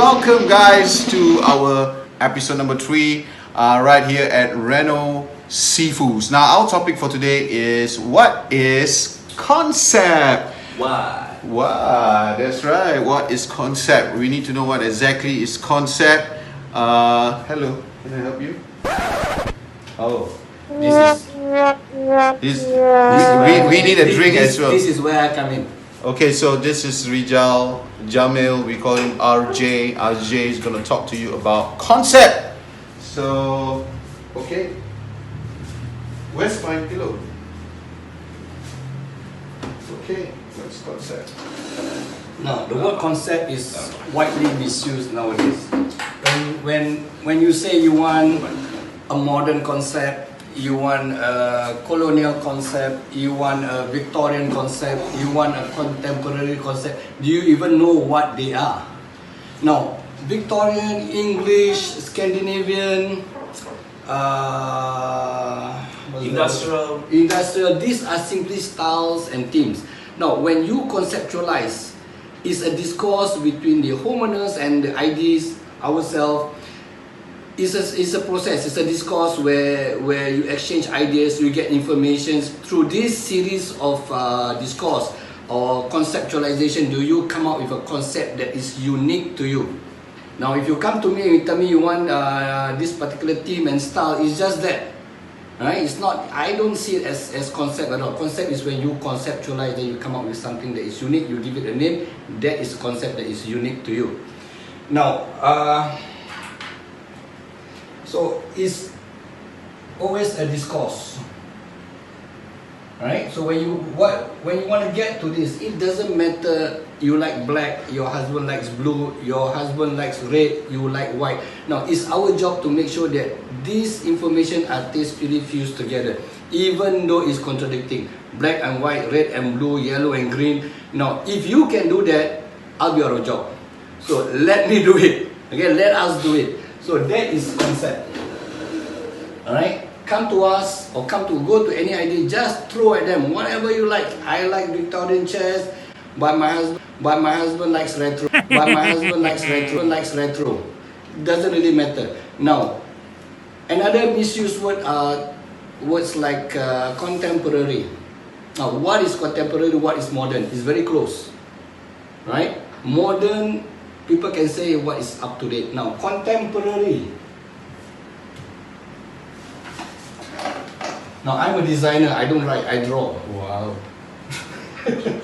welcome guys to our episode number 3 right here at Reno Seafoods. Now our topic for today is what is concept? Why? That's right. What is concept? We need to know what exactly is concept. Hello, can I help you? Oh, we need a drink as well. This is where I come in. Okay, so this is Rijal Jamil. We call him RJ. RJ is gonna talk to you about concept. So, okay. Where's my pillow? Okay, what's concept? No, the word concept is widely misused nowadays. When you say you want a modern concept, you want a colonial concept, you want a Victorian concept, you want a contemporary concept, do you even know what they are? Now, Victorian, English, Scandinavian, industrial, these are simply styles and themes. Now, when you conceptualize, it's a discourse between the homeowners and the ideas, ourselves. It's a process, it's a discourse where you exchange ideas, you get information. Through this series of discourse or conceptualization, do you come up with a concept that is unique to you? Now, if you come to me and you tell me you want this particular theme and style, it's just that. Right? It's not, I don't see it as concept at all. Concept is when you conceptualize, then you come up with something that is unique, you give it a name, that is a concept that is unique to you. Now, so it's always a discourse, right? So when you want to get to this, it doesn't matter you like black, your husband likes blue, your husband likes red, you like white. Now it's our job to make sure that these information are tastefully fused together, even though it's contradicting. Black and white, red and blue, yellow and green. Now if you can do that, I'll be out of job. So let me do it. Okay, let us do it. So that is concept. Alright? Come to us or go to any idea, just throw at them whatever you like. I like Victorian chairs, but my husband likes retro. likes retro. Doesn't really matter. Now, another misused word are words like contemporary. Now, what is contemporary? What is modern? It's very close. Right? Modern, people can say what is up to date. Now, contemporary. Now, I'm a designer. I don't write, I draw. Wow. Okay.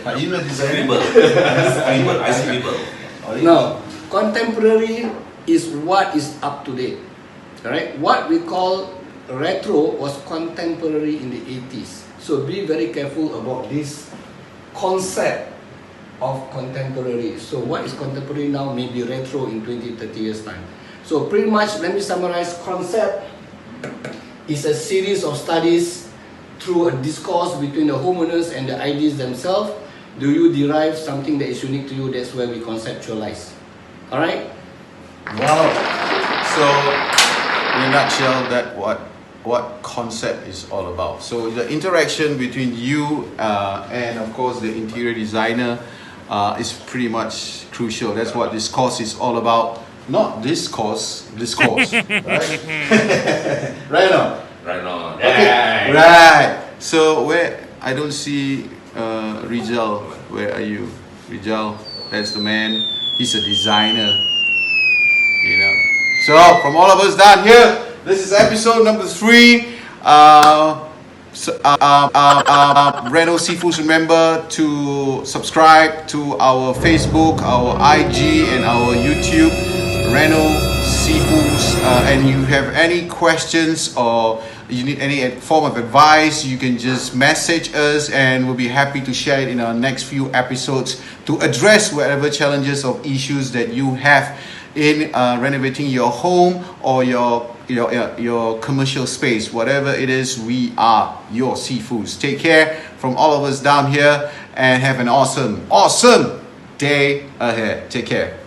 Are you a designer? I see people. Now, contemporary is what is up to date. Alright? What we call retro was contemporary in the 80s. So be very careful about this concept of contemporary. So what is contemporary now may be retro in 20-30 years time. So pretty much, let me summarize. Concept is a series of studies through a discourse between the homeowners and the ideas themselves. Do you derive something that is unique to you? That's where we conceptualize. Alright? Wow. So, in a nutshell, that what concept is all about. So the interaction between you and of course the interior designer is pretty much crucial. That's what this course is all about. Not this course, right? Right now. Okay. Right. So where I don't see Rijal. Where are you? Rijal, that's the man. He's a designer. You know. So from all of us down here, this is episode number 3. Reno Seafoods, remember to subscribe to our Facebook, our IG and our YouTube, Reno Seafoods. And you have any questions or you need any form of advice, you can just message us and we'll be happy to share it in our next few episodes to address whatever challenges or issues that you have in renovating your home or your commercial space. Whatever it is, we are your Seafoods. Take care from all of us down here and have an awesome day ahead. Take care.